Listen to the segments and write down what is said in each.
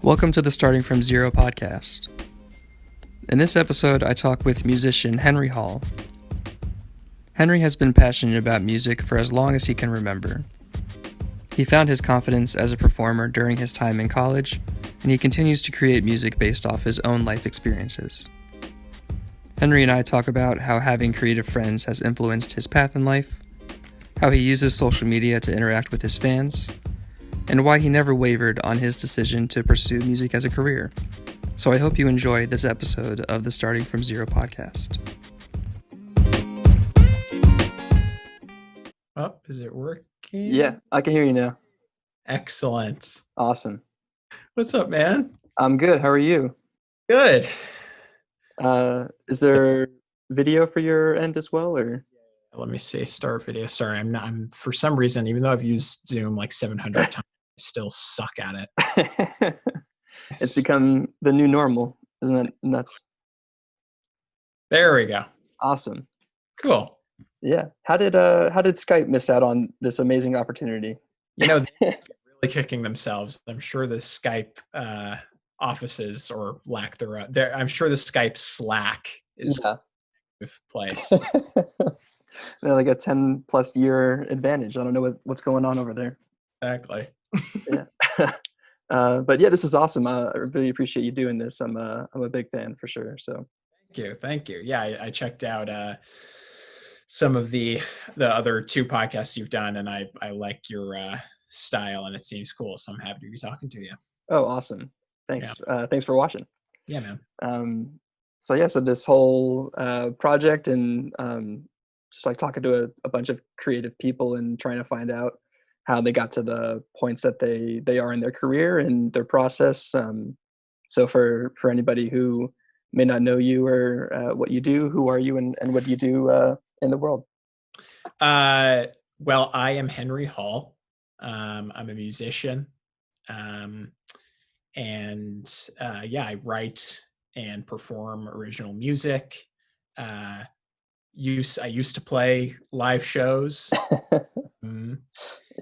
Welcome to the Starting From Zero podcast. In this episode, I talk with musician Henry Hall. Henry has been passionate about music for as long as he can remember. He found his confidence as a performer during his time in college, and he continues to create music based off his own life experiences. Henry and I talk about how having creative friends has influenced his path in life, how he uses social media to interact with his fans, and why he never wavered on his decision to pursue music as a career. So I hope you enjoy this episode of the Starting From Zero podcast. Oh, is it working? Yeah, I can hear you now. Excellent. Awesome. What's up, man? I'm good. How are you? Good. Is there video for your end as well, or? Let me see. Start video. Sorry, I'm for some reason, even though I've used Zoom like 700 times, I still suck at it. It's become the new normal, isn't it? Nuts. There we go. Awesome. Cool. Yeah. How did Skype miss out on this amazing opportunity? You know, they're really kicking themselves. I'm sure the Skype offices or lack thereof. I'm sure the Skype Slack is with place. They're like a 10 plus year advantage. I don't know what's going on over there. Exactly. Yeah. But yeah, this is awesome. I really appreciate you doing this. I'm a big fan for sure. So thank you. Yeah, I checked out some of the other two podcasts you've done, and I like your style, and it seems cool. So I'm happy to be talking to you. Oh, awesome. Thanks. Yeah. Thanks for watching. Yeah, man. So this whole project and just like talking to a bunch of creative people and trying to find out how they got to the points that they are in their career and their process. So for anybody who may not know you or what you do, who are you and what do you do in the world? Well, I am Henry Hall. I'm a musician. And I write and perform original music. I used to play live shows.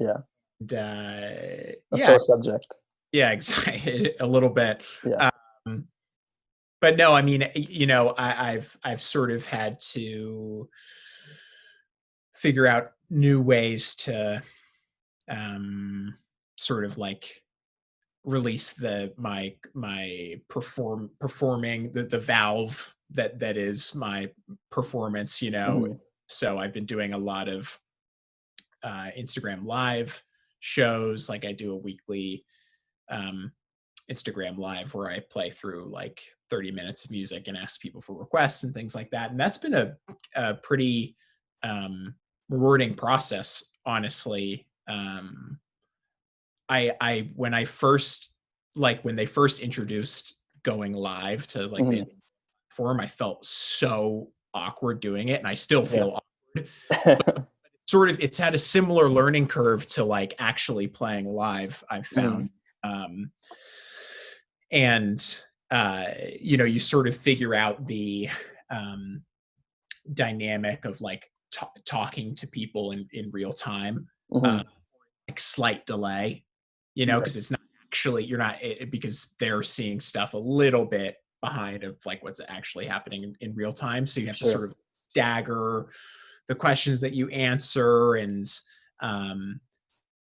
Yeah. And, a sore subject. Yeah, exactly. A little bit. Yeah. But no, I mean, you know, I've sort of had to figure out new ways to sort of like release my performing the valve that is my performance, you know. Mm-hmm. So I've been doing a lot of Instagram live shows. Like I do a weekly Instagram live where I play through like 30 minutes of music and ask people for requests and things like that. And that's been a pretty rewarding process, honestly. When they first introduced going live to like the platform, I felt so awkward doing it, and I still feel awkward. But it's had a similar learning curve to like actually playing live, I've found. You know, you sort of figure out the dynamic of like talking to people in real time, like slight delay, you know, because it's not actually, because they're seeing stuff a little bit behind of like what's actually happening in real time. So you have to sort of stagger the questions that you answer. And,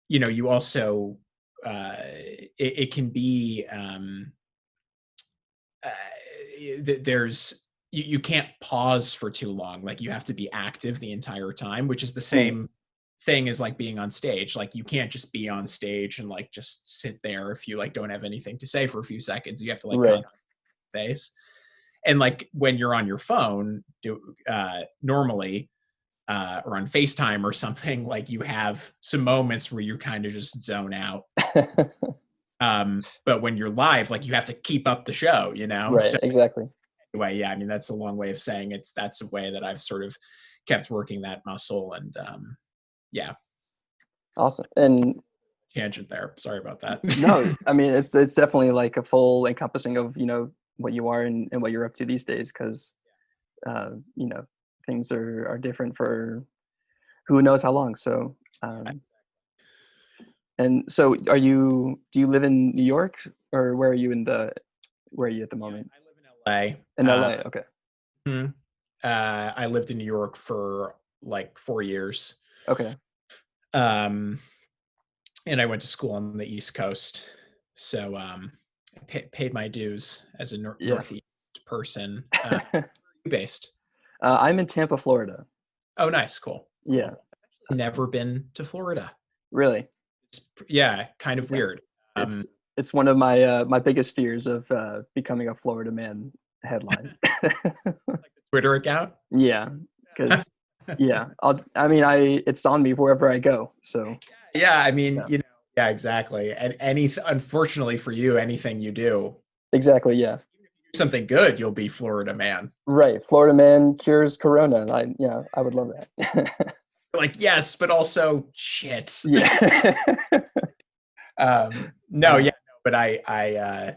you know, you also, it can be, you can't pause for too long. Like you have to be active the entire time, which is the same thing as like being on stage. Like you can't just be on stage and like just sit there if you like don't have anything to say for a few seconds. You have to like face. And like when you're on your phone, normally or on FaceTime or something, like you have some moments where you kind of just zone out. But when you're live, like you have to keep up the show, you know? Right, so, exactly. Anyway, yeah, I mean, that's a long way of saying that's a way that I've sort of kept working that muscle. And yeah. Awesome. And tangent there. Sorry about that. No, I mean, it's definitely like a full encompassing of, you know, what you are and what you're up to these days. Cause, you know, things are different for who knows how long. So, and so do you live in New York? or where are you at the moment? I live In in LA. LA. Okay. I lived in New York for like 4 years. Okay. Um, and I went to school on the East Coast. So I paid my dues as a Yeah. Northeast person. Based. I'm in Tampa, Florida. Oh, nice. Cool. Yeah. Never been to Florida. Really? Yeah, kind of Yeah. weird. It's one of my biggest fears of becoming a Florida man headline. Twitter account. Yeah, because yeah, it's on me wherever I go. So Yeah, I mean, yeah. yeah, exactly. And unfortunately for you, anything you do, Exactly. Yeah. something good, you'll be Florida man. Right. Florida man cures Corona. I would love that. Like, yes, but also shit. Yeah. No, yeah, no, but I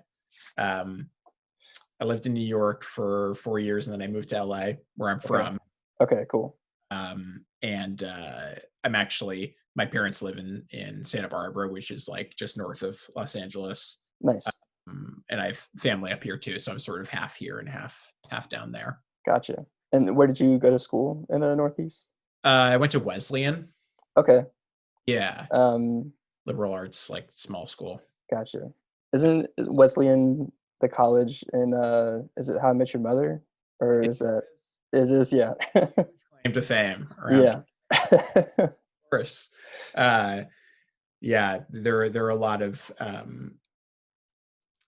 lived in New York for 4 years, and then I moved to LA, where I'm from. Okay, cool. And I'm actually, my parents live in Santa Barbara, which is like just north of Los Angeles. Nice. And I have family up here too, so I'm sort of half here and half down there. Gotcha. And where did you go to school in the Northeast? I went to Wesleyan. Okay. Yeah. Liberal arts, like small school. Gotcha. Isn't Wesleyan the college in is it How I Met Your Mother? Or is this yeah. Claim to fame around. Yeah. Of course. Yeah, there are a lot of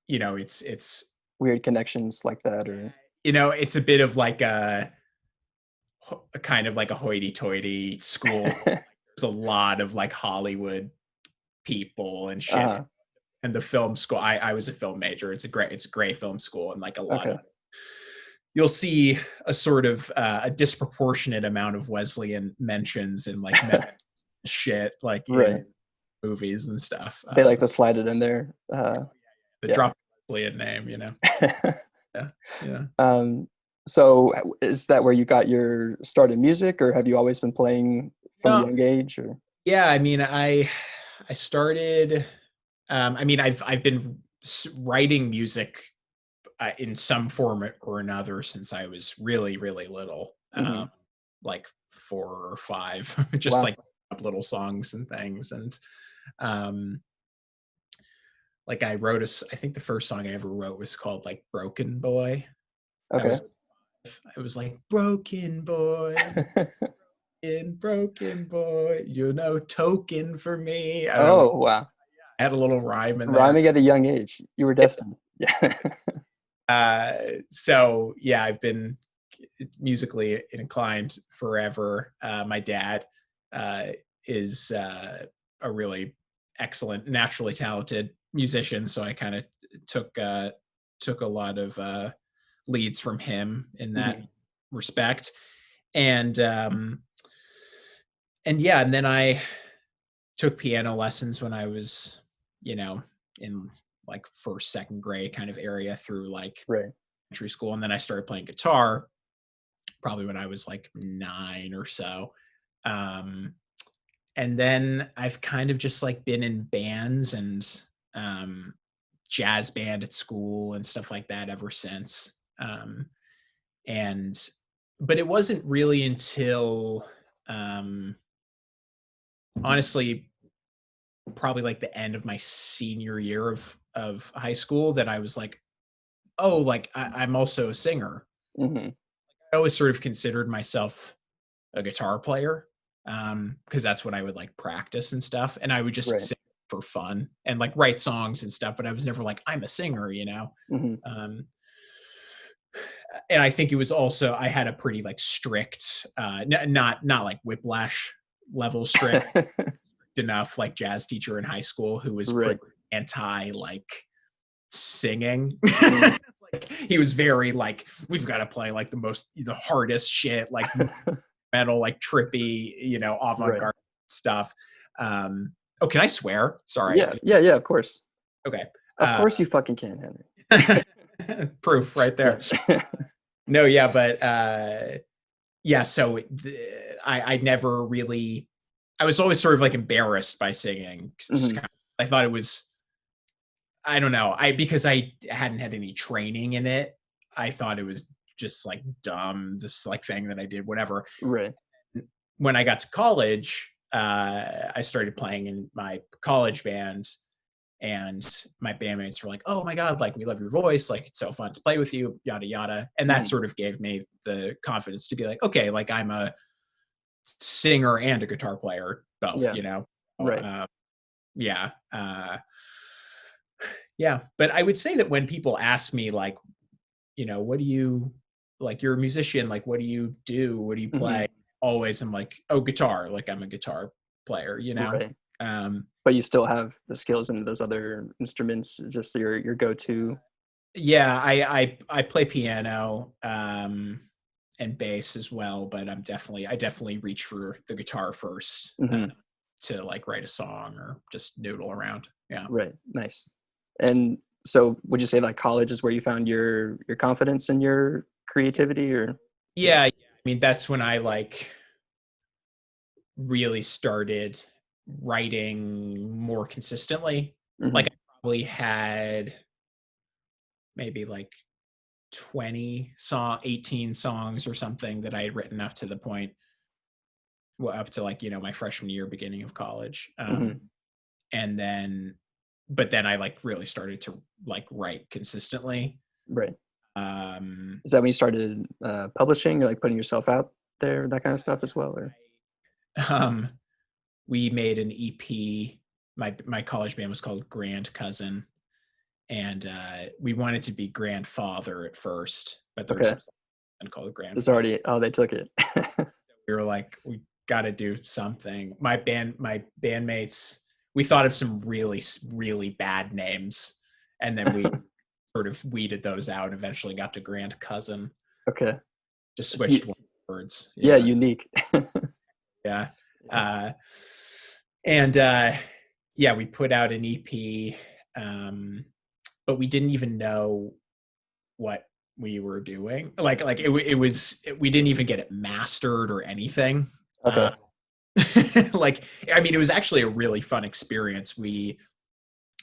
it's weird connections like that, or it's a bit of like a kind of like a hoity-toity school. There's a lot of like Hollywood people and shit. And the film school, I was a film major. It's a great film school, and like a lot of, you'll see a sort of a disproportionate amount of Wesleyan mentions in like shit, like in movies and stuff. They like to slide it in there. Drop Wesleyan name, Yeah. So is that where you got your start in music, or have you always been playing from a young age? Or yeah, I mean, I started. I mean, I've been writing music in some form or another since I was really, really little, like 4 or 5, just like little songs and things. And like I think the first song I ever wrote was called like Broken Boy. Okay. I was like, broken boy, broken boy, token for me. Oh, wow. I had a little rhyme in there. Rhyming at a young age. You were destined. Yeah. So yeah, I've been musically inclined forever. My dad is a really excellent, naturally talented musician, so I kind of took a lot of leads from him in that respect. And yeah, and then I took piano lessons when I was, in like first, second grade kind of area through like elementary school. And then I started playing guitar probably when I was like 9 or so. And then I've kind of just like been in bands and jazz band at school and stuff like that ever since. But it wasn't really until honestly probably like the end of my senior year of high school that I was like, oh, like I'm also a singer. I always sort of considered myself a guitar player because that's what I would like practice and stuff, and I would just sing for fun and like write songs and stuff, but I was never like, I'm a singer, and I think it was also, I had a pretty like strict not like Whiplash level strict enough like jazz teacher in high school who was pretty anti like singing. Like he was very like, we've got to play like the hardest shit, like metal, like trippy, avant-garde stuff. Oh, can I swear? Sorry. Yeah, of course. Okay. Of course you fucking can, Henry. Proof right there. No, yeah, but yeah, so I never really, I was always sort of like embarrassed by singing. I thought it was, I don't know. Because I hadn't had any training in it, I thought it was just like dumb, this like thing that I did, whatever. Right. When I got to college, I started playing in my college band, and my bandmates were like, "Oh my god, like we love your voice, like it's so fun to play with you, yada yada." And that Mhm. sort of gave me the confidence to be like, "Okay, like I'm a singer and a guitar player, both, Yeah. So, Right. yeah, yeah. But I would say that when people ask me, like, what do you like? You're a musician, like, what do you do? What do you Hmm. play? Always, I'm like, oh, guitar. Like, I'm a guitar player. Right. Um, But you still have the skills in those other instruments, just your go-to. yeah, I play piano, and bass as well, but I definitely reach for the guitar first, Hmm. to like write a song or just noodle around. Yeah. Right. Nice. And so would you say like college is where you found your confidence and your creativity, or? Yeah. Yeah, I mean, that's when I like really started writing more consistently. Like, Hmm. I probably had maybe like 18 songs or something that I had written up to the point, well, up to like, my freshman year, beginning of college. Hmm. And then, but then I like really started to like write consistently. Right. Um, Is that when you started publishing or like putting yourself out there, that kind of stuff as well, or? um, we made an EP. My college band was called Grand Cousin, and we wanted to be grandfather at first, but there was Okay. something called It's grandfather. already, oh, they took it. We were like, we got to do something. My bandmates, we thought of some really really bad names, and then we sort of weeded those out. Eventually, got to Grand Cousin. Okay. Just It's switched one words. yeah, Yeah, unique. yeah. Yeah. Uh, and yeah, we put out an EP, but we didn't even know what we were doing. Like it was, we didn't even get it mastered or anything. Okay. Like, I mean, it was actually a really fun experience.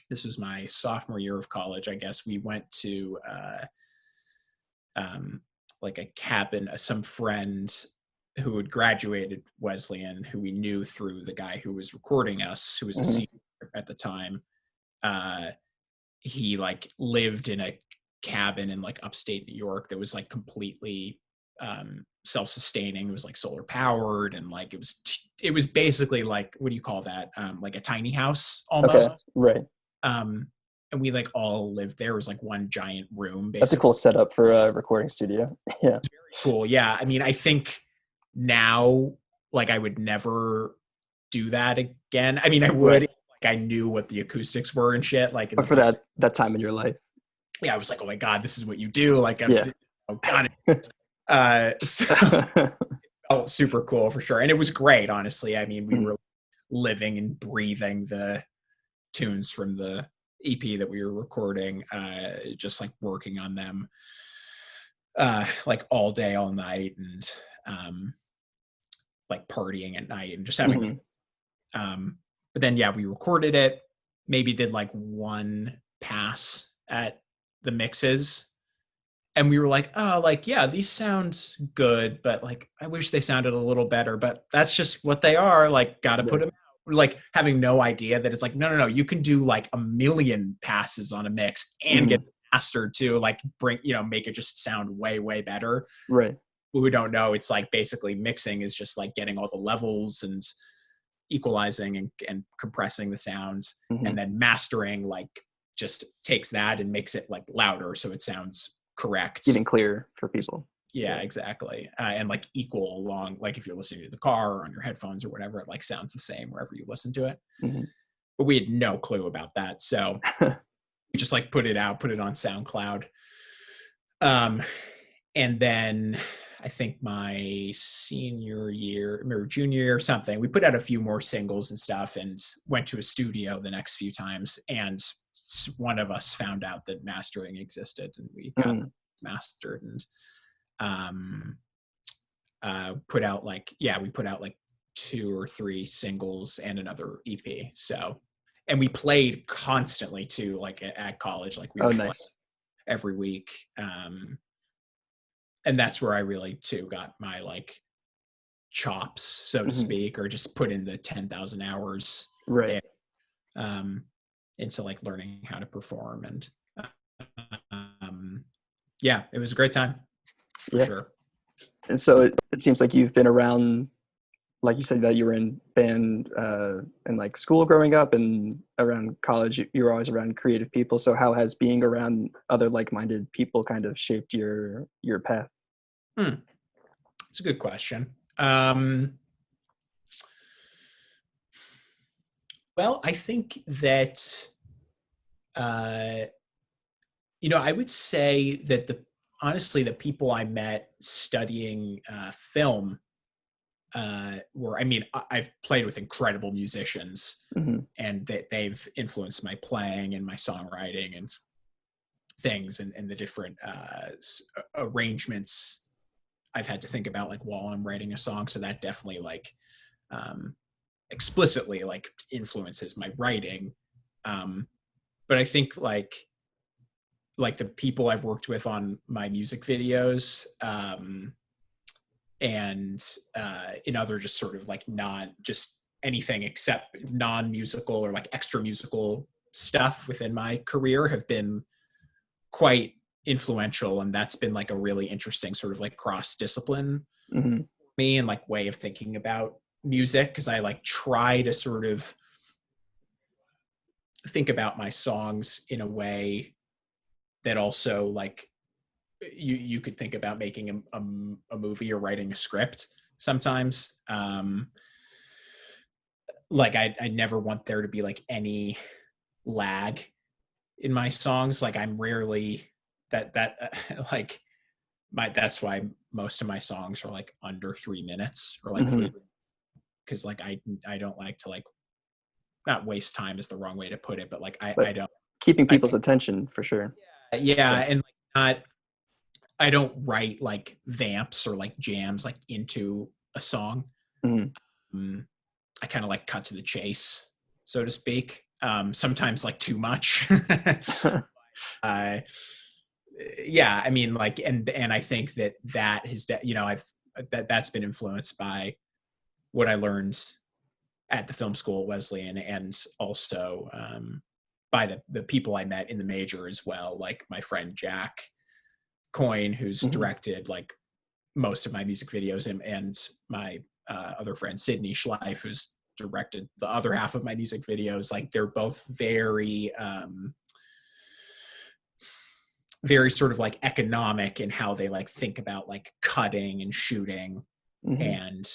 This was my sophomore year of college, I guess. We went to um, like a cabin, some friend who had graduated Wesleyan, who we knew through the guy who was recording us, who was a Hmm. senior at the time. Uh, he like lived in a cabin in like upstate New York that was like completely self-sustaining. It was like solar powered, and like it was basically like, what do you call that? Like a tiny house Okay. almost. Right. Um, and we like all lived there. It was like one giant room, That's a basically. cool setup for a recording studio. Yeah. Cool. Yeah. I mean, I think now, like, I would never do that again. I mean, I would, Right. like, I knew what the acoustics were and shit, like in But the for band. that time in your life. Yeah, I was like, oh my god, this is what you do. Like, I'm, Yeah. got it. So it felt super cool for sure, and it was great. Honestly, I mean, we Mhm. were living and breathing the tunes from the EP that we were recording, just like working on them, like all day, all night, and um, like partying at night and just having. Mhm. Um, but then, yeah, we recorded it. Maybe did like one pass at the mixes, and we were like, oh, like, yeah, these sound good, but like I wish they sounded a little better, but that's just what they are. Like, gotta put Right. them out. Like, having no idea that it's like, no, no, no, you can do like a million passes on a mix and get Mhm. mastered to like bring, make it just sound way way better. Right. Who don't know, it's like basically mixing is just like getting all the levels and equalizing and compressing the sounds, and Mhm. then mastering like just takes that and makes it like louder so it sounds correct. Even clearer for people. Yeah, Yeah. exactly. And like equal along, like if you're listening to the car or on your headphones or whatever, it like sounds the same wherever you listen to it. Mhm. But we had no clue about that, so we just like put it out, put it on SoundCloud. um and then I think my senior year or junior year or something, we put out a few more singles and stuff, and went to a studio the next few times, and one of us found out that mastering existed, and we got Mhm. mastered, and um put out like, yeah, we put out like two or three singles and another EP. So and we played constantly too, like at college, like we Oh, would play nice. every week. And that's where I really too got my like chops, so to Hmm. speak, or just put in the 10,000 hours Right. there, um, into like learning how to perform. And um, yeah, it was a great time for Yeah. sure. And so it seems like you've been around, like you said that you were in band in like school growing up, and around college you were always around creative people. So how has being around other like-minded people kind of shaped your path? Hmm. It's a good question. Well, I think that uh, I would say that the honestly the people I met studying film were, I mean, I've played with incredible musicians, Hmm. and that they've influenced my playing and my songwriting and things, and the different arrangements I've had to think about like while I'm writing a song. So that definitely like um, explicitly like influences my writing. Um, but I think like the people I've worked with on my music videos, and in other just sort of like non just anything except non-musical or like extra musical stuff within my career have been quite influential. And that's been like a really interesting sort of like cross discipline Hmm. me and like way of thinking about music, because I like try to sort of think about my songs in a way that also like you could think about making a movie or writing a script sometimes. Like I never want there to be like any lag in my songs. Like I'm rarely that like my that's why most of my songs are like under 3 minutes or like Hmm. three, because like I don't like to like, not waste time is the wrong way to put it, but like But I don't keeping I people's attention for sure. yeah, Yeah. and like not I don't write like vamps or like jams like into a song. Hmm. um, I kind of like cut to the chase, so to speak. Sometimes like too much. uh, yeah, I mean, like, and I think that has, I've that's been influenced by what I learned at the film school at Wesleyan, and also by the people I met in the major as well, like my friend Jack Coyne, who's Hmm. directed like most of my music videos, and my other friend Sydney Schleif, who's directed the other half of my music videos. Like they're both very sort of like economic in how they like think about like cutting and shooting Hmm. and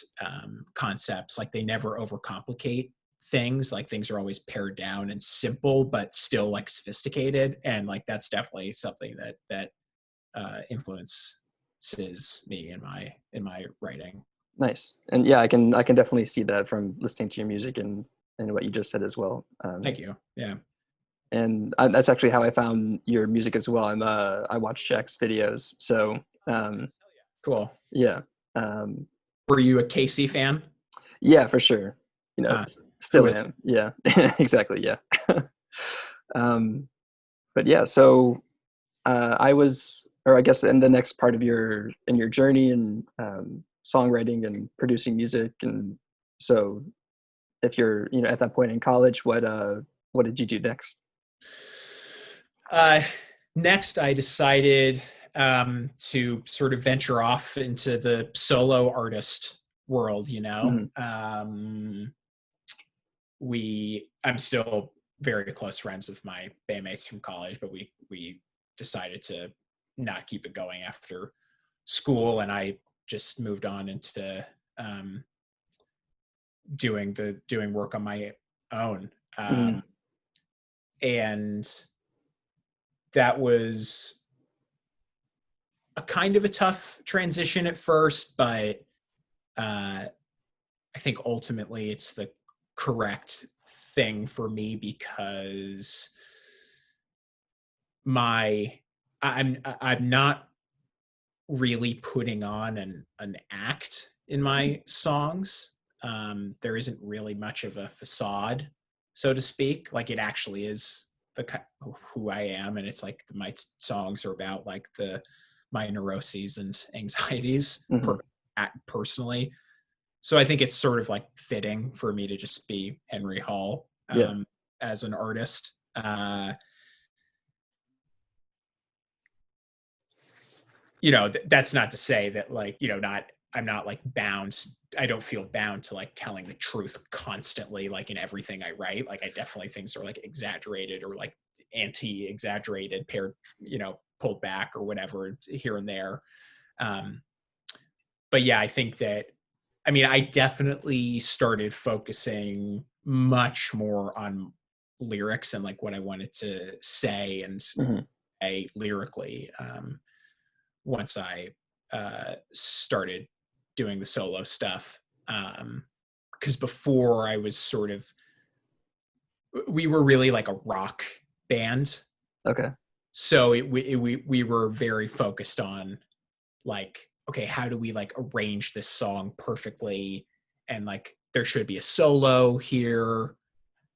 concepts. Like they never overcomplicate things. Like things are always pared down and simple, but still like sophisticated. And like that's definitely something that influences me in my writing. Nice. And yeah, I can definitely see that from listening to your music and what you just said as well. Thank you. Yeah. And that's actually how I found your music as well. I watch Jack's videos, so um, Cool. yeah, um, Were you a Casey fan? yeah, for sure. Uh, who Still is am. Yeah, exactly. Yeah. um, but yeah, so I was, or I guess, in the next part of your journey and songwriting and producing music, and so if you're at that point in college, what did you do next? uh, next, I decided to sort of venture off into the solo artist world. Hmm. I'm still very close friends with my bandmates from college, but we decided to not keep it going after school, and I just moved on into um, doing work on my own. Hmm. And that was a kind of a tough transition at first, but I think ultimately it's the correct thing for me, because my I'm not really putting on an act in my songs. There isn't really much of a facade, so to speak. Like it actually is who I am, and it's like my songs are about like my neuroses and anxieties Mm-hmm. personally. So I think it's sort of like fitting for me to just be Henry Hall Yeah. as an artist. That's not to say that like, I'm not like bound. I don't feel bound to like telling the truth constantly, like in everything I write. Like I definitely things are like exaggerated or like anti-exaggerated, paired, pulled back or whatever here and there. But yeah, I think that, I definitely started focusing much more on lyrics and like what I wanted to say and Mm-hmm. say lyrically once I started doing the solo stuff. Because before I was we were really like a rock band. Okay. So we were very focused on like, okay, how do we like arrange this song perfectly? And like, there should be a solo here.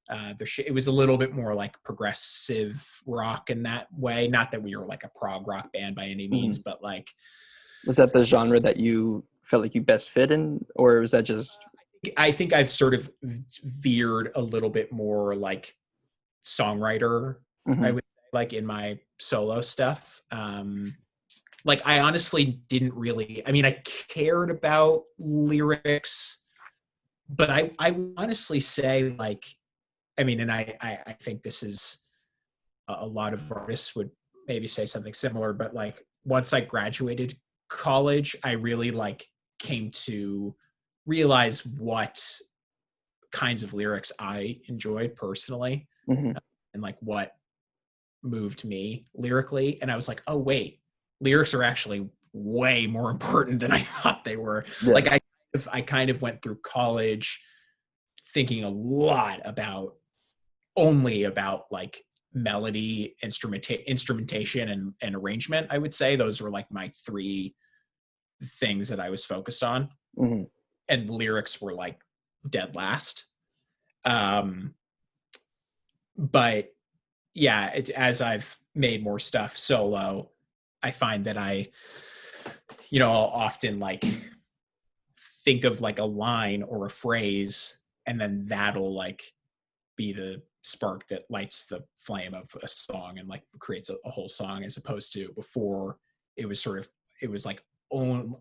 It was a little bit more like progressive rock in that way. Not that we were like a prog rock band by any means, Mm-hmm. but like, Was that the genre that you felt like you best fit in, or was that just? I think I've sort of veered a little bit more like songwriter, I Mm-hmm. would say, like in my solo stuff. Like I honestly didn't really, I cared about lyrics, but I honestly say like, and I think this is a lot of artists would maybe say something similar, but like once I graduated college, I really like came to realize what kinds of lyrics I enjoyed personally Mm-hmm. and like what moved me lyrically. And I was like, oh wait, lyrics are actually way more important than I thought they were. Yeah. Like I kind of went through college thinking a lot about only about like melody, instrumentation and arrangement. I would say those were like my three things that I was focused on. Mm-hmm. And lyrics were like dead last. Um, but yeah, as I've made more stuff solo, I find that I'll often like think of like a line or a phrase, and then that'll like be the spark that lights the flame of a song and like creates a whole song, as opposed to before it was like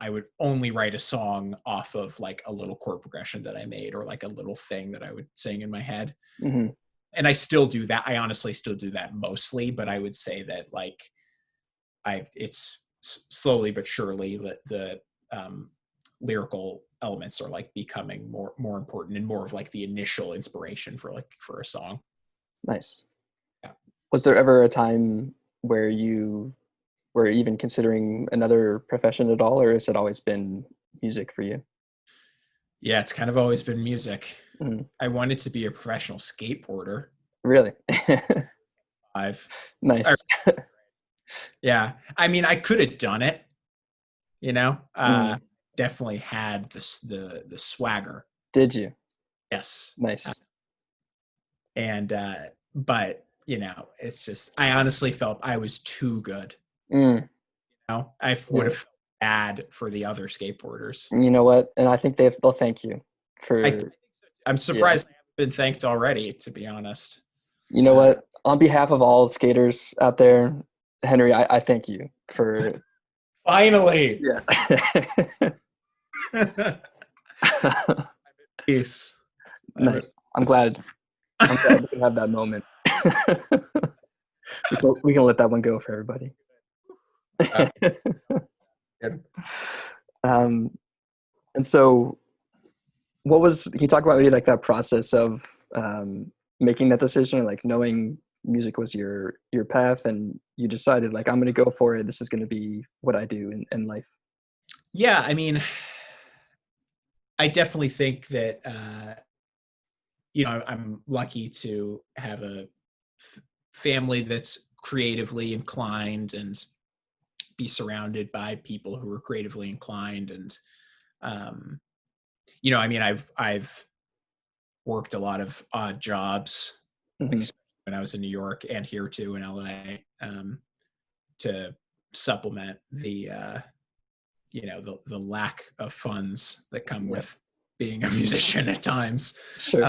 I would only write a song off of like a little chord progression that I made or like a little thing that I would sing in my head. Mm-hmm. And I still do that. I honestly still do that mostly, but I would say that like it's slowly but surely the lyrical elements are like becoming more important and more of like the initial inspiration for a song. Nice. Yeah. Was there ever a time where you were even considering another profession at all, or has it always been music for you? Yeah, it's kind of always been music. Mm. I wanted to be a professional skateboarder. Really? I've or, Nice. yeah. I could have done it, you know. Mm. Definitely had the swagger. Did you? Yes. Nice. And but it's just I honestly felt I was too good. Mm. I would Yeah. have felt bad for the other skateboarders. You know what? And I think they'll thank you I for. I'm Yeah. surprised I haven't been thanked already, to be honest. You know what? On behalf of all skaters out there, Henry, I thank you for. Finally. Yeah. Peace. Nice. I'm glad. I'm glad we can have that moment. We can let that one go for everybody. um, and so, can you talk about maybe like that process of making that decision, like knowing music was your path, and you decided like I'm going to go for it. This is going to be what I do in life. Yeah, I definitely think that I'm lucky to have a family that's creatively inclined and be surrounded by people who are creatively inclined. And I've worked a lot of odd jobs, like Mhm. when I was in New York and here too in LA, to supplement the the lack of funds that come Yeah. with being a musician at times. Sure.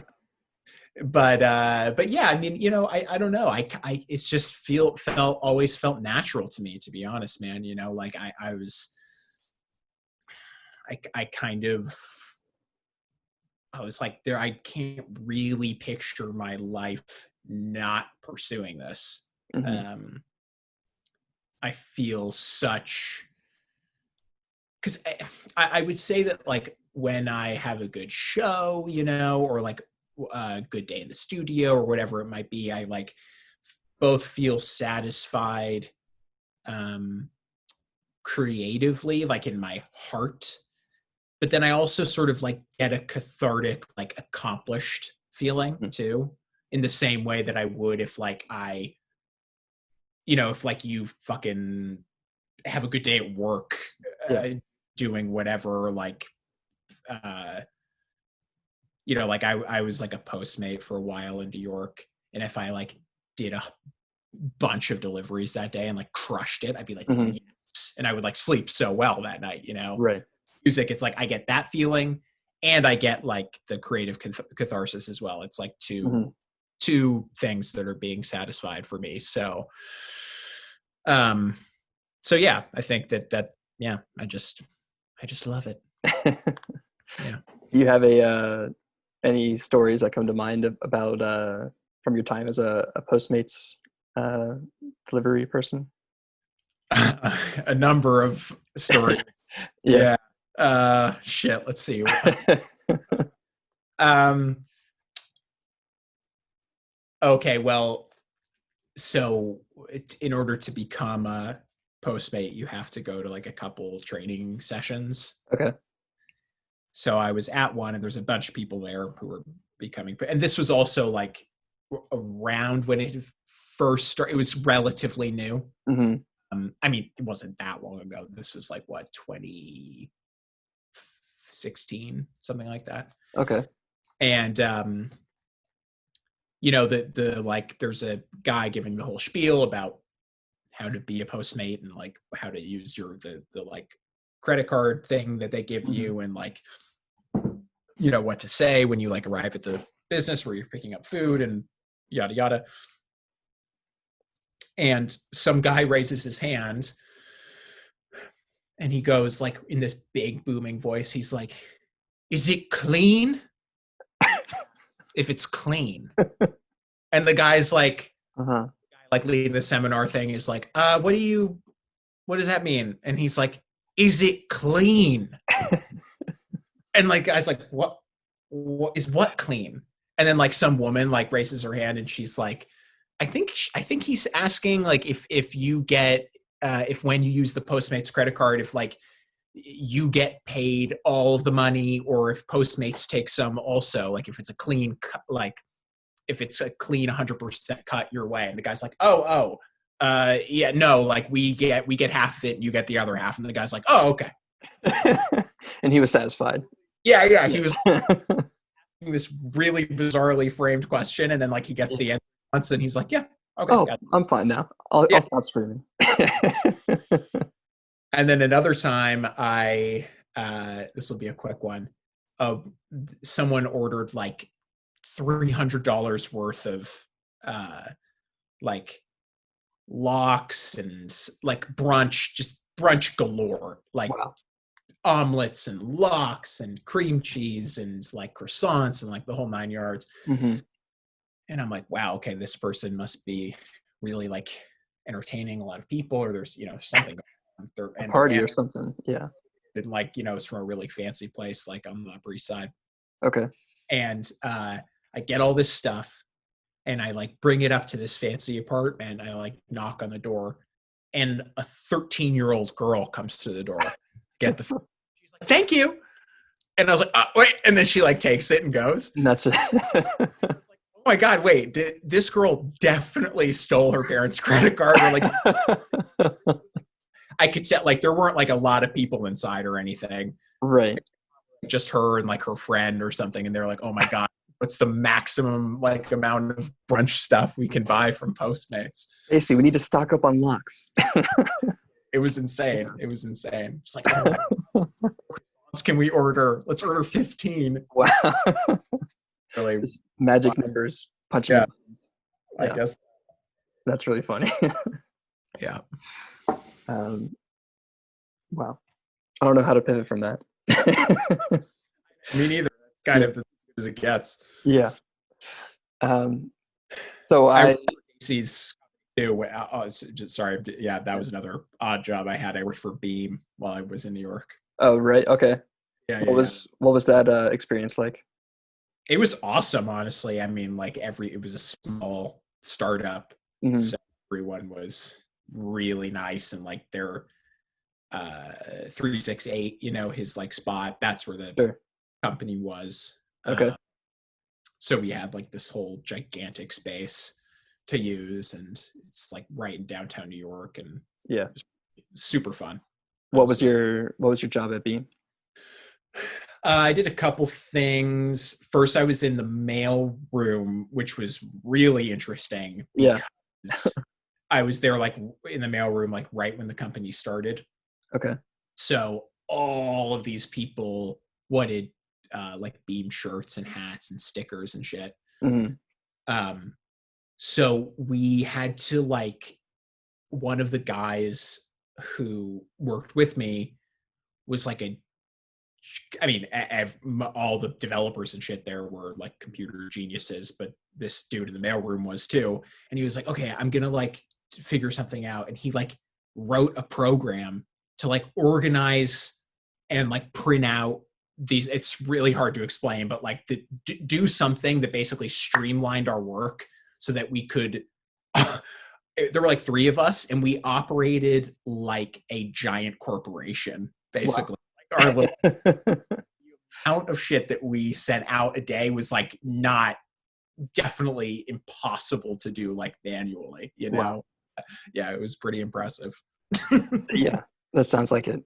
But yeah, I mean, I don't know. It's just always felt natural to me, to be honest, man. Like I kind of, I was like there, I can't really picture my life not pursuing this. Mhm. Um, I feel such, because I would say that like when I have a good show, or like a good day in the studio or whatever it might be, I like both feel satisfied um, creatively, like in my heart, but then I also sort of like get a cathartic, like accomplished feeling Mhm. too, in the same way that I would if like if like you fucking have a good day at work, Yeah. doing whatever, like uh like I was like a postmate for a while in New York, and if I like did a bunch of deliveries that day and like crushed it, I'd be like, Mhm. yes, and I would like sleep so well that night. Right. Music, it's like I get that feeling, and I get like the creative catharsis as well. It's like Mhm. two things that are being satisfied for me. Um so yeah, I think that yeah, I just love it. Yeah. Do you have any stories that come to mind about from your time as a Postmates uh, delivery person? A number of stories. Yeah. Yeah. Shit, let's see. Um okay, well, so in order to become a Postmate, you have to go to like a couple training sessions. Okay. So I was at one, and there's a bunch of people there who were becoming, and this was also like around when it first started. It was relatively new. Mhm. I mean, it wasn't that long ago. This was like what, 2016, something like that. Okay. And the like there's a guy giving the whole spiel about how to be a Postmate, and like how to use the like credit card thing that they give Mhm. you, and like what to say when you like arrive at the business where you're picking up food, and yada yada. And some guy raises his hand, and he goes like in this big booming voice, he's like, "Is it clean? If it's clean." And the guy's Uh-huh. like leading the seminar thing is like, what does that mean? And he's like, "Is it clean?" And like guys like, what is what clean? And then like some woman like raises her hand, and she's like, I think he's asking like if you get if when you use the Postmates credit card, if like you get paid all of the money, or if Postmates take some also, like if it's a clean like if it's a clean 100% cut your way. And the guy's like, yeah, no, like we get half of it, and you get the other half. And the guy's like, oh, okay. And he was satisfied. Yeah, he Yeah. was this really bizarrely framed question, and then like he gets Yeah. the answer once, and he's like, yeah, okay, Oh, got it. I'm fine now. I'll Yeah. stop screaming. And then another time, this will be a quick one. Someone ordered like $300 worth of uh like lox and like just brunch galore, like Wow. omelets and lox and cream cheese and like croissants and like the whole 9 yards. Hmm. And I'm like, wow, okay, this person must be really like entertaining a lot of people, or there's something going on. A And party or something. Yeah. like it's from a really fancy place like on the Upper East Side. Okay. And I get all this stuff, and I like bring it up to this fancy apartment. I like knock on the door, and a 13-year-old girl comes to the door. Get the she's like, thank you. And I was like, wait, and then she like takes it and goes. And that's it. Oh my God, wait, this girl definitely stole her parents' credit card. Or like I could tell, like there weren't like a lot of people inside or anything. Right. Just her and like her friend or something. And they're like, oh my God, what's the maximum like amount of brunch stuff we can buy from Postmates. Basically, we need to stock up on locks. It was insane. It was insane. It's like, oh, can we order? Let's order 15. Wow. Really, Just magic numbers punching. Yeah. Yeah. I guess. That's really funny. Yeah. Wow. I don't know how to pivot from that. Me neither. It's kind of as it gets. Yeah. So I Casey's too. Sorry. Yeah, that was another odd job I had. I worked for Beam while I was in New York. Oh, right. Okay. Yeah. What was that experience like? It was awesome, honestly. I mean, like it was a small startup, so everyone was really nice, and like their 368, his like spot. That's where the company was. Okay. So we had like this whole gigantic space to use, and it's like right in downtown New York, and yeah, super fun. What was your job at Beam? I did a couple things. First, I was in the mail room, which was really interesting. Yeah. I was there like in the mail room, like right when the company started. Okay. So all of these people wanted like Beam shirts and hats and stickers and shit. Mm-hmm. So we had to like, one of the guys who worked with me was like all the developers and shit there were like computer geniuses, but this dude in the mailroom was too. And he was like, okay, I'm going to like figure something out. And he like wrote a program to like organize and like print out these. It's really hard to explain, but like do something that basically streamlined our work so that we could, there were like 3 of us and we operated like a giant corporation, basically. Wow. Our little amount of shit that we sent out a day was like not definitely impossible to do like manually, Wow. Yeah, it was pretty impressive. Yeah, that sounds like it.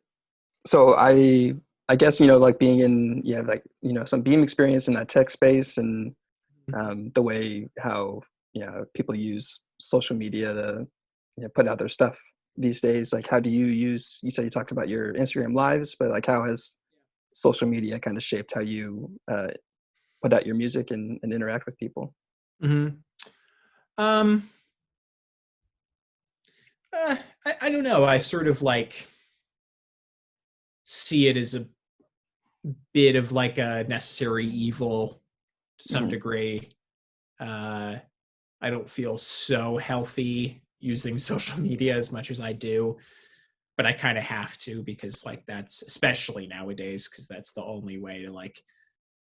So I guess, like being in, like, some Beam experience in that tech space and the way how, people use social media to put out their stuff these days. Like, how do you said you talked about your Instagram lives, but like how has social media kind of shaped how you put out your music and interact with people? I don't know. I sort of like see it as a bit of like a necessary evil to some degree. I don't feel so healthy using social media as much as I do, but I kind of have to, because like that's, especially nowadays, because that's the only way to like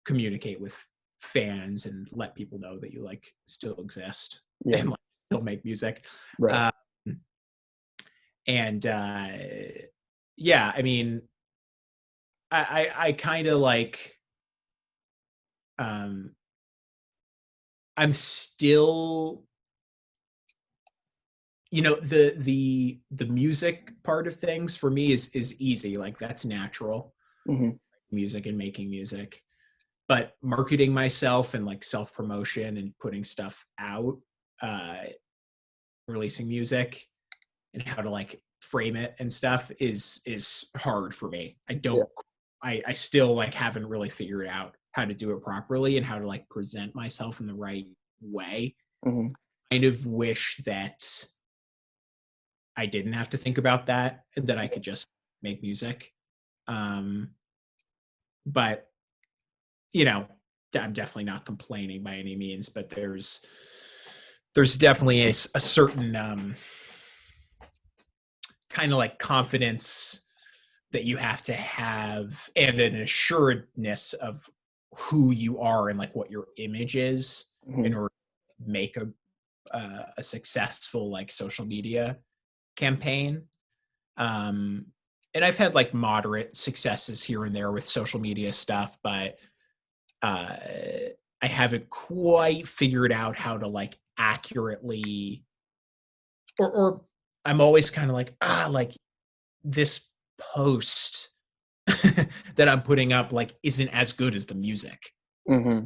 communicate with fans and let people know that you like still exist and like still make music. Right. Yeah, I mean, I kind of like, I'm still, the music part of things for me is easy. Like that's natural, music and making music, but marketing myself and like self-promotion and putting stuff out, releasing music and how to like frame it and stuff is hard for me. I still like haven't really figured out how to do it properly and how to like present myself in the right way. Kind of wish that I didn't have to think about that and that I could just make music. But I'm definitely not complaining by any means, but there's definitely a certain kind of like confidence that you have to have and an assuredness of who you are and like what your image is in order to make a successful like social media campaign. And I've had like moderate successes here and there with social media stuff, but I haven't quite figured out how to like accurately, or I'm always kind of like this post that I'm putting up like isn't as good as the music. But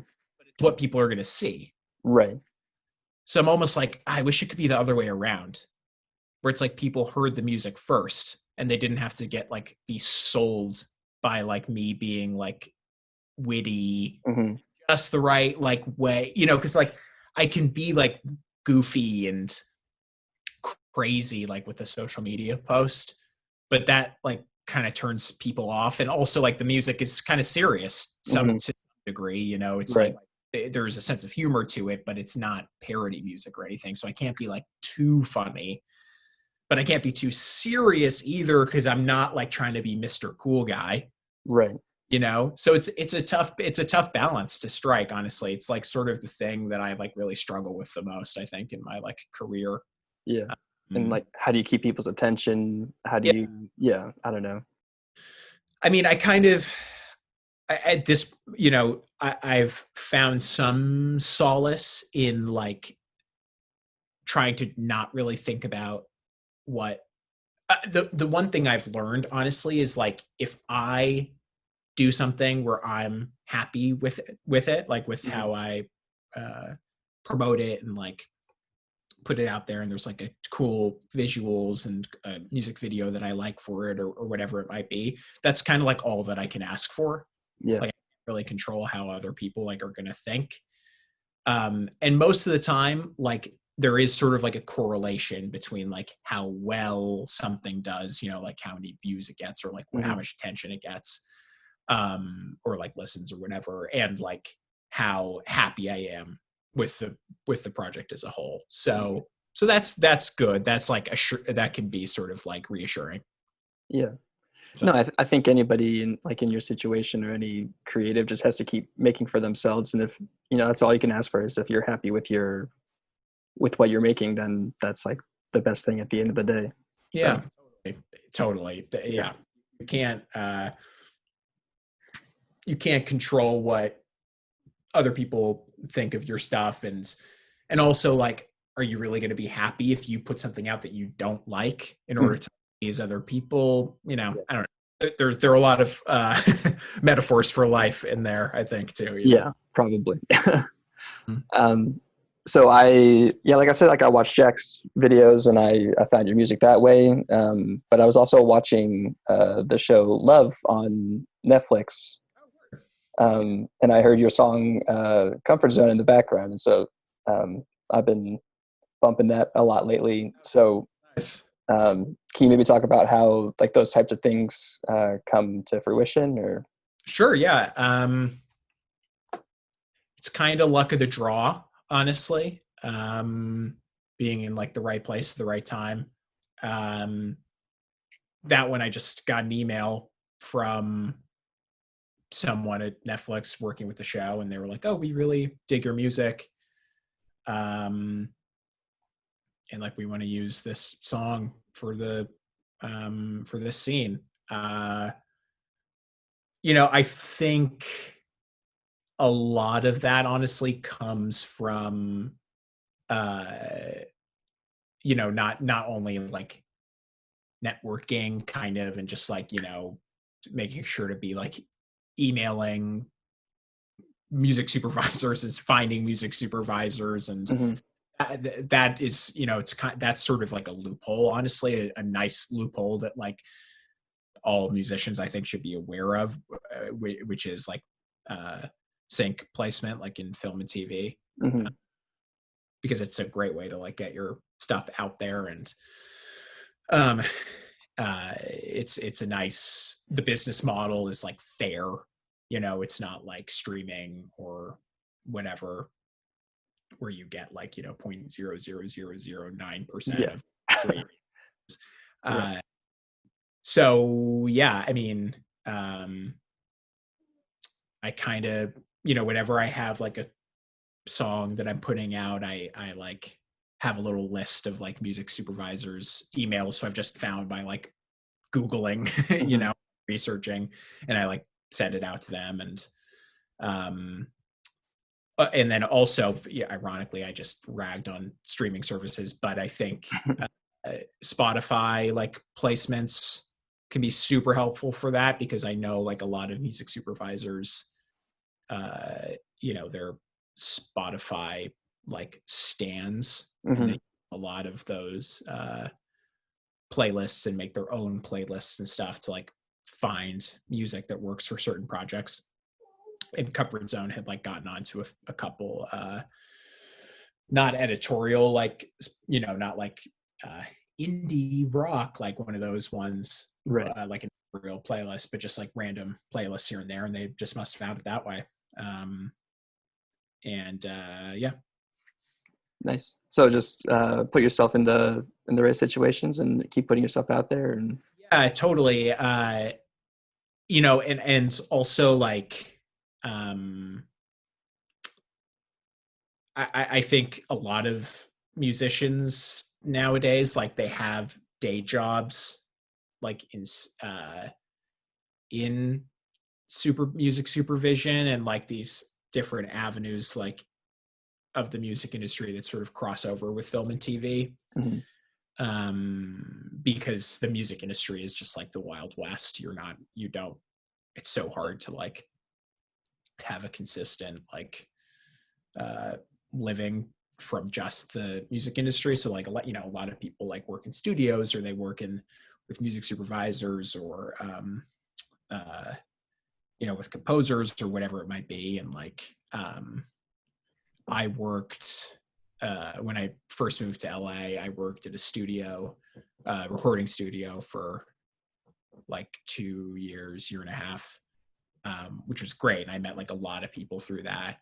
what people are going to see. Right. So I'm almost like, I wish it could be the other way around, where it's like people heard the music first and they didn't have to get like be sold by like me being like witty, Hmm. just the right like way, because like I can be like goofy and crazy like with a social media post, but that like kind of turns people off. And also like the music is kind of serious some Hmm. to some degree, it's Right. like there's a sense of humor to it, but it's not parody music or anything. So I can't be like too funny, but I can't be too serious either because I'm not like trying to be Mr. Cool Guy. Right. So it's a tough balance to strike. Honestly, it's like sort of the thing that I like really struggle with the most, I think, in my like career. Yeah. And um, like, how do you keep people's attention? How do yeah, you, yeah, I don't know. I mean, I kind of at this, I've found some solace in like trying to not really think about what the one thing I've learned honestly is like if I do something where I'm happy with it, like with Hmm. how I uh, promote it and like put it out there, and there's like a cool visuals and a music video that I like for it, or whatever it might be. That's kind of like all that I can ask for. Yeah. Like I can't really control how other people like are gonna think. And most of the time, like there is sort of like a correlation between like how well something does, like how many views it gets, or like how Hmm. much attention it gets, or like listens or whatever, and like how happy I am with the project as a whole. So that's good. That's like that can be sort of like reassuring. Yeah. So No, I think anybody in like in your situation or any creative just has to keep making for themselves. And if, that's all you can ask for is if you're happy with what you're making, then that's like the best thing at the end of the day. So yeah, totally. yeah. Yeah, you can't you can't control what other people think of your stuff, and also like, are you really going to be happy if you put something out that you don't like in order Mhm. to please other people? Yeah. I don't know. There are a lot of metaphors for life in there, I think, too. Yeah, probably. Mhm. um, so yeah, like I said, like I watched Jack's videos and I found your music that way. But I was also watching the show Love on Netflix. And I heard your song Comfort Zone in the background. And so I've been bumping that a lot lately. So Nice. can you maybe talk about how like those types of things come to fruition or? Sure. Yeah. It's kind of luck of the draw, honestly. Being in like the right place at the right time. Um, that one, I just got an email from someone at Netflix working with the show, and they were like, "Oh, we really dig your music, um, and like we want to use this song for this scene." Uh, I think a lot of that honestly comes from uh, not only like networking kind of, and just like making sure to be like emailing music supervisors, is finding music supervisors, and Mhm. that is, that's sort of like a loophole, honestly, a nice loophole that like all musicians I think should be aware of, which is like uh sync placement like in film and TV, Mhm. because it's a great way to like get your stuff out there. And um it's a nice, the business model is like fair, it's not like streaming or whatever, where you get like 0.00009% Yeah. of stream. Yeah. uh so yeah, I mean, um I kind of, whenever I have like a song that I'm putting out, I like have a little list of like music supervisors emails, so I've just found by like googling, Mhm. researching, and I like send it out to them. And then also, yeah, ironically, I just ragged on streaming services, but I think Spotify like placements can be super helpful for that, because I know like a lot of music supervisors, uh, their Spotify like stands, and Hmm. they a lot of those playlists and make their own playlists and stuff to like find music that works for certain projects. And Comfort Zone had like gotten onto a couple not editorial, like, not like uh indie rock, like one of those ones, Right. like an real playlist, but just like random playlists here and there, and they just must have found it that way. And Yeah. Nice. So just put yourself in the right situations and keep putting yourself out there. And Yeah, totally. And also like, um I think a lot of musicians nowadays, like, they have day jobs, like in super music supervision, and like these different avenues, like, of the music industry that sort of cross over with film and TV. mhm. Because the music industry is just like the Wild West. You don't, it's so hard to like have a consistent like uh living from just the music industry. So like a lot of people like work in studios, or they work in with music supervisors, or uh with composers or whatever it might be. And like, I worked, when I first moved to LA, I worked at a studio, recording studio, for like 2 years, year and a half, which was great. And I met like a lot of people through that.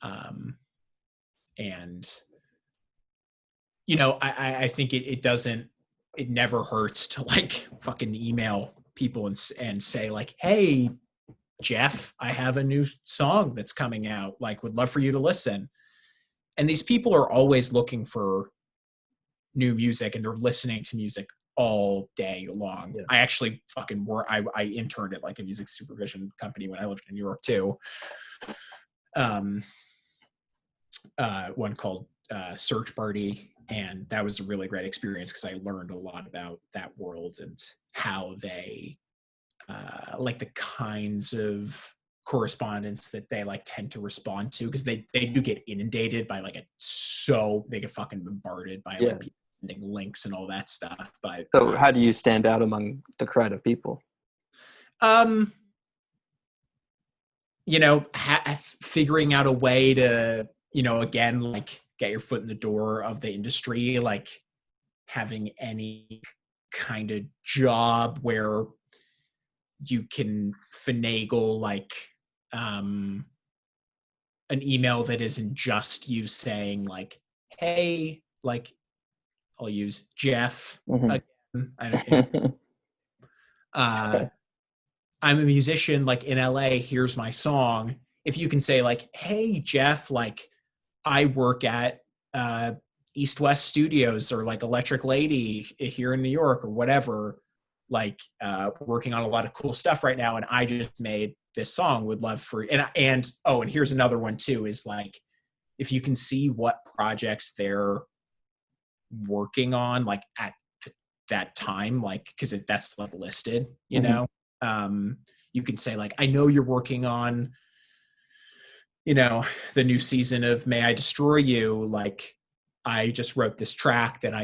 Um, and I think it never hurts to like fucking email people and say like, hey, Jeff, I have a new song that's coming out. Like, would love for you to listen. And these people are always looking for new music, and they're listening to music all day long. Yeah. I actually fucking I interned at like a music supervision company when I lived in New York too. Um, One called Search Party, and that was a really great experience because I learned a lot about that world and how they like the kinds of correspondence that they like tend to respond to, because they do get inundated by like they get fucking bombarded by Yeah. like people sending links and all that stuff. But So how do you stand out among the crowd of people? um figuring out a way to, again, like, get your foot in the door of the industry, like having any kind of job where you can finagle like um an email that isn't just you saying like, hey, like, I'll use Jeff Hmm. again. Uh, I'm a musician like in LA. Here's my song. If you can say like, hey, Jeff, like, I work at uh, East West Studios, or like Electric Lady here in New York, or whatever, like, working on a lot of cool stuff right now, and I just made this song. Would love for, and here's another one too, is like, if you can see what projects they're working on, like at that time, like, because that's like listed, Hmm. um, you can say like, I know you're working on, the new season of May I Destroy You. Like, I just wrote this track that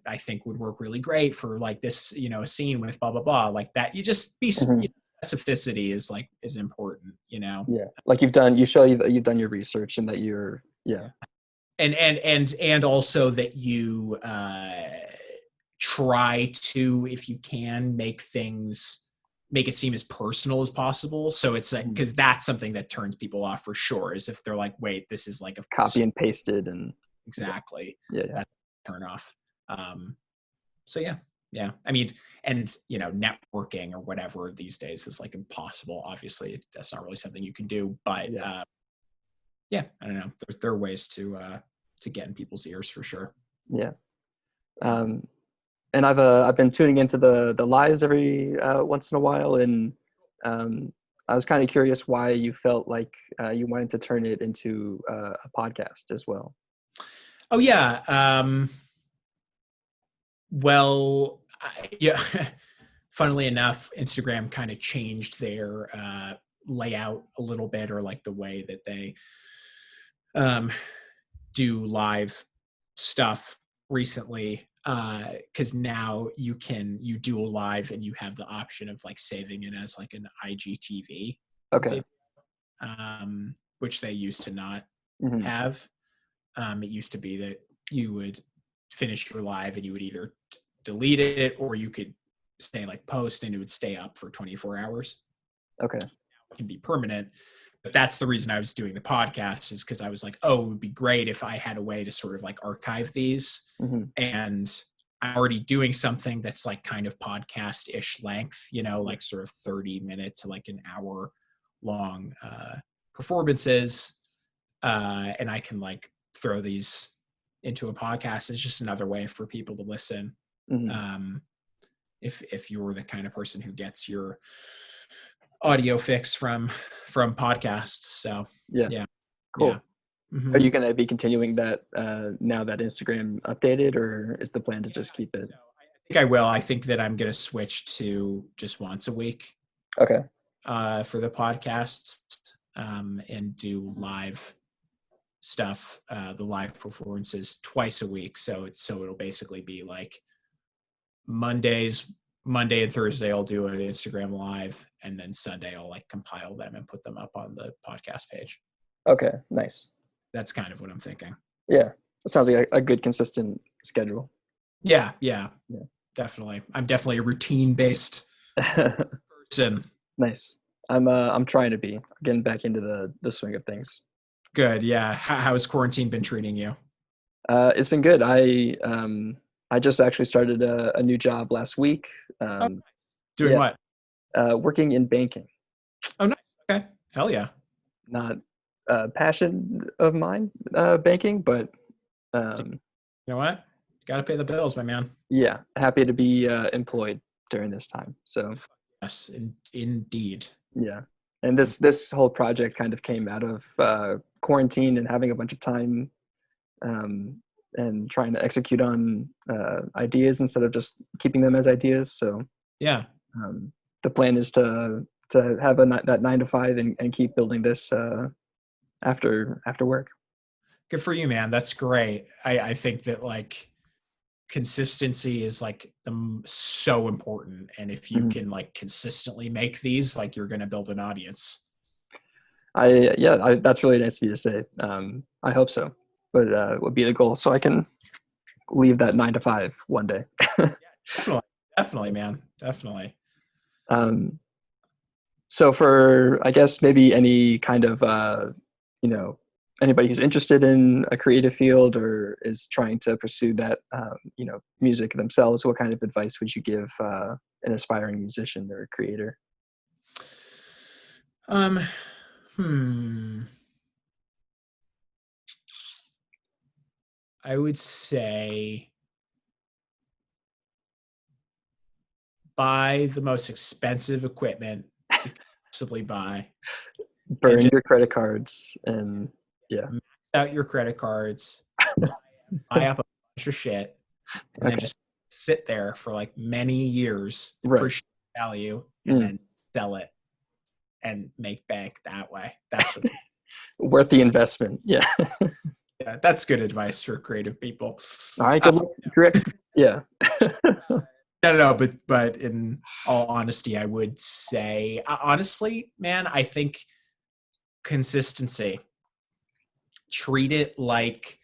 I think would work really great for like this, a scene with blah blah blah, like that. You just be, Hmm. specificity is important, Yeah. Like you show that you've done your research and that you're, yeah. and also that you try to, if you can, make it seem as personal as possible. So it's like, Mhm. because that's something that turns people off for sure, is if they're like, wait, this is like a Copy and pasted and yeah, exactly, yeah, yeah. that turn off. So yeah, I mean, and networking or whatever these days is like impossible. Obviously that's not really something you can do, but Yeah. yeah, I don't know, there are ways to get in people's ears for sure. Yeah. um, Um, and I've been tuning into the lives every once in a while, and um, I was kind of curious why you felt like you wanted to turn it into a podcast as well. oh yeah. Well, yeah. Funnily enough, Instagram kind of changed their layout a little bit, or like the way that they do live stuff recently, because now you do a live and you have the option of like saving it as like an IGTV, Okay. which they used to not Mhm. have. It used to be that you would finish your live and you would either delete it or you could say like post and it would stay up for 24 hours. Okay. It can be permanent. But that's the reason I was doing the podcast, is because I was like, oh, it would be great if I had a way to sort of like archive these. Mhm. And I'm already doing something that's like kind of podcast-ish length, like sort of 30 minutes to like an hour long performances. And I can like throw these into a podcast. It's just another way for people to listen. Mhm. If you're the kind of person who gets your audio fix from podcasts. So Yeah. Cool. Yeah. Mm-hmm. Are you going to be continuing that now that Instagram updated, or is the plan to just keep it? So I think I will. I think that I'm going to switch to just once a week. Okay. For the podcasts, and do live stuff, the live performances twice a week. So it'll basically be like Monday and Thursday I'll do an Instagram live, and then Sunday I'll like compile them and put them up on the podcast page. Okay, nice. That's kind of what I'm thinking. Yeah, it sounds like a good consistent schedule. Yeah, definitely. I'm definitely a routine-based person. Nice. I'm trying to be getting back into the swing of things. Good. Yeah. How has quarantine been treating you? It's been good. I just actually started a new job last week. Doing what? Working in banking. Oh, nice. Okay. Hell yeah. Not a passion of mine, banking, but you know what? Got to pay the bills, my man. Yeah, happy to be employed during this time. So yes, indeed. Yeah, and this whole project kind of came out of quarantine and having a bunch of time, and trying to execute on ideas instead of just keeping them as ideas. So yeah, the plan is to have that 9 to 5 and keep building this after work. Good for you, man. That's great. I think that like consistency is like so important, and if you can like consistently make these, like you're going to build an audience. That's really nice of you to say. I hope so, but it would be the goal, so I can leave that 9 to 5 one day. Yeah, definitely, man, definitely. So for, I guess, maybe any kind of anybody who's interested in a creative field or is trying to pursue that, music themselves, what kind of advice would you give an aspiring musician or creator? I would say buy the most expensive equipment you can possibly buy. Burn your credit cards and max out your credit cards, buy up a bunch of shit, and then just sit there for like many years, appreciate value, and then sell it and make bank that way. That's what worth the investment. Yeah. Yeah, that's good advice for creative people. All right, good luck. Correct. Yeah. No, but in all honesty, I would say, honestly, man, I think consistency. Treat it like,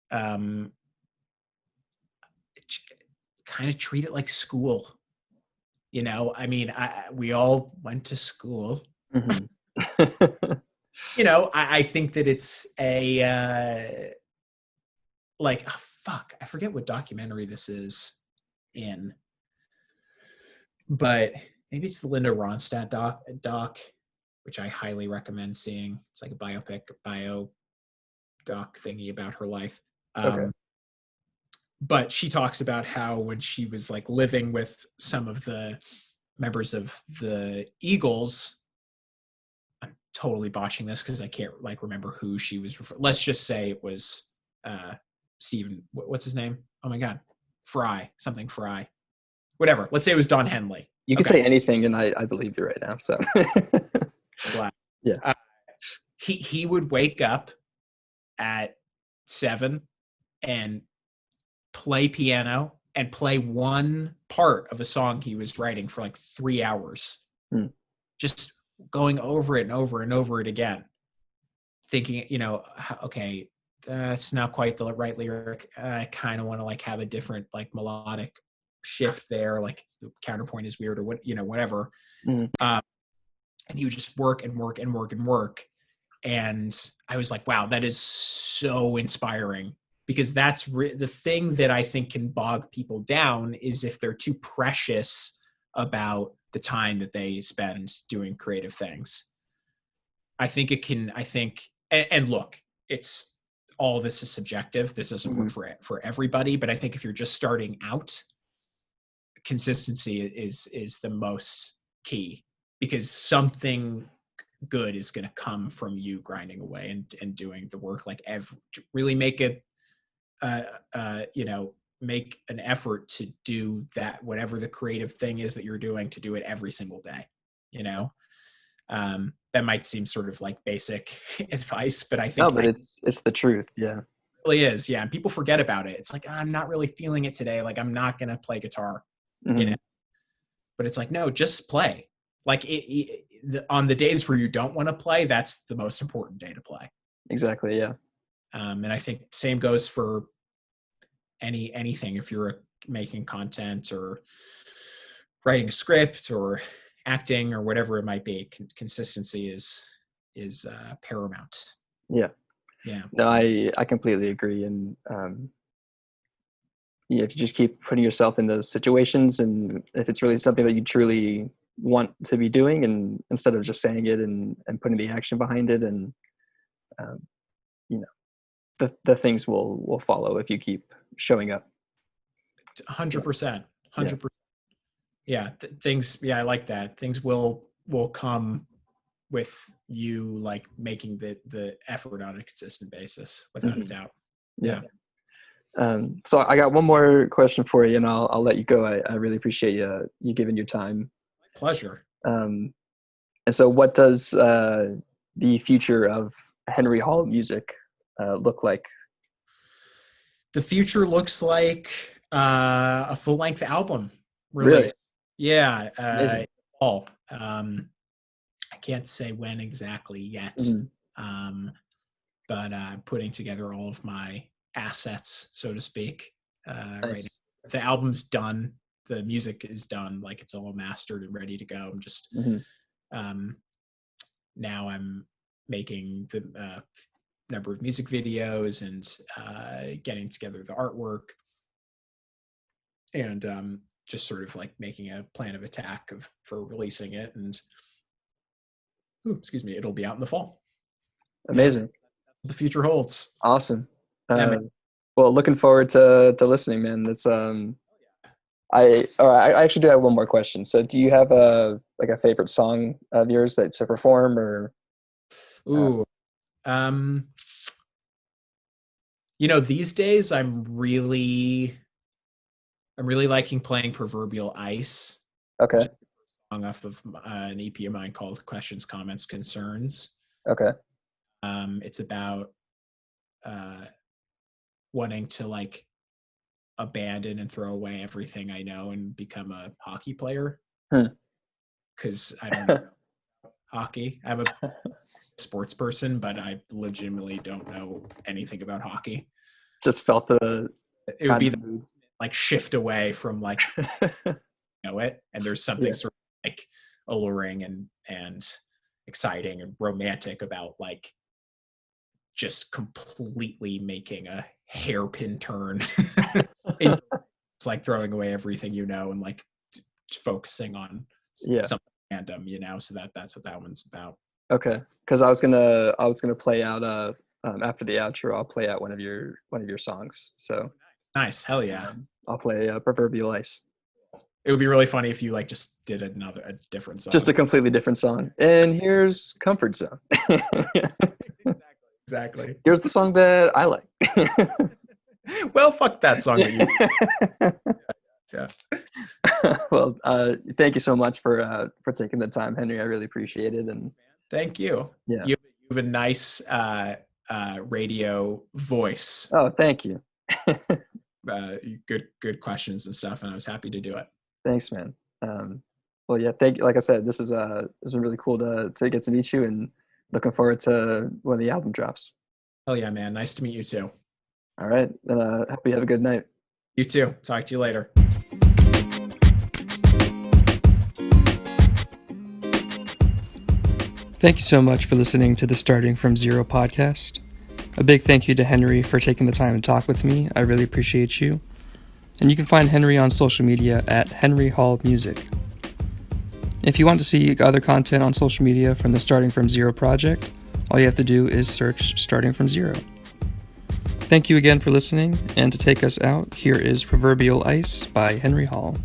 kind of treat it like school. I mean, we all went to school. Mm-hmm. I think that it's a I forget what documentary this is in, but maybe it's the Linda Ronstadt doc, which I highly recommend seeing. It's like a bio doc thingy about her life. But she talks about how when she was like living with some of the members of the Eagles, I'm totally botching this because I can't like remember who she was. Let's just say it was Stephen. What's his name? Oh my God, Fry. Whatever. Let's say it was Don Henley. You can say anything, and I believe you right now. So glad. Yeah. he would wake up at 7 and play piano and play one part of a song he was writing for like 3 hours, just going over it and over and over it again, thinking, okay, that's not quite the right lyric. I kind of want to like have a different like melodic shift there, like the counterpoint is weird or what, whatever. And he would just work and work and work and work. And I was like, wow, that is so inspiring, because that's the thing that I think can bog people down is if they're too precious about the time that they spend doing creative things. I think and look, it's all this is subjective. This doesn't work for everybody, but I think if you're just starting out, consistency is the most key, because something good is going to come from you grinding away and doing the work. Like really make it, make an effort to do that, whatever the creative thing is that you're doing, to do it every single day. That might seem sort of like basic advice, but I think it's the truth. Yeah, it really is. Yeah. And people forget about it. It's like, I'm not really feeling it today. Like, I'm not going to play guitar, but it's like, no, just play. Like on the days where you don't want to play, that's the most important day to play. Exactly. Yeah. And I think same goes for anything. If you're making content or writing a script or acting or whatever it might be, consistency is paramount. Yeah. No, I completely agree. And if you just keep putting yourself in those situations, and if it's really something that you truly want to be doing, and instead of just saying it and putting the action behind it, and the things will follow if you keep showing up. 100%. Yeah. Things. Yeah. I like that. Things will come with you like making the effort on a consistent basis, without a doubt. Yeah. So I got one more question for you, and I'll let you go. I really appreciate you giving your time. Pleasure. And so what does the future of Henry Hall music look like? The future looks like a full-length album release. Really? Yeah. Fall. I can't say when exactly yet, but I'm putting together all of my assets, so to speak. Nice. Right now. The album's done. The music is done. Like, it's all mastered and ready to go. I'm just now I'm making the number of music videos and getting together the artwork, and just sort of like making a plan of attack for releasing it. And excuse me, it'll be out in the fall. Amazing. That's what the future holds. Awesome. Well, looking forward to listening, man. That's I actually do have one more question. So do you have a favorite song of yours that to perform, or? These days I'm really liking playing Proverbial Ice. Okay. Song off of an EP of mine called Questions, Comments, Concerns. Okay. It's about wanting to like abandon and throw away everything I know and become a hockey player. Because I don't know hockey. I'm a sports person, but I legitimately don't know anything about hockey. Just felt it would be like shift away from like it, and there's something sort of like alluring and exciting and romantic about like just completely making a hairpin turn. It's like throwing away everything and like focusing on something random, so that's what that one's about. Okay, because I was gonna play out after the outro, I'll play out one of your songs. So nice. Hell yeah. I'll play Proverbial Ice. It would be really funny if you like just did a different song. Just a completely different song. And here's Comfort Zone. Exactly. Here's the song that I like. Well, fuck that song. Yeah. Well, thank you so much for taking the time, Henry. I really appreciate it. And thank you. Yeah. You have a nice radio voice. Oh, thank you. Good questions and stuff, and I was happy to do it. Thanks, man. Well, yeah, thank you. Like I said, this has been really cool to get to meet you, and looking forward to when the album drops. Hell yeah, man. Nice to meet you too. All right. Hope you have a good night. You too. Talk to you later. Thank you so much for listening to the Starting From Zero podcast. A big thank you to Henry for taking the time to talk with me. I really appreciate you. And you can find Henry on social media at Henry Hall Music. If you want to see other content on social media from the Starting From Zero project, all you have to do is search Starting From Zero. Thank you again for listening, and to take us out, here is Proverbial Ice by Henry Hall.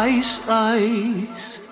ice, ice.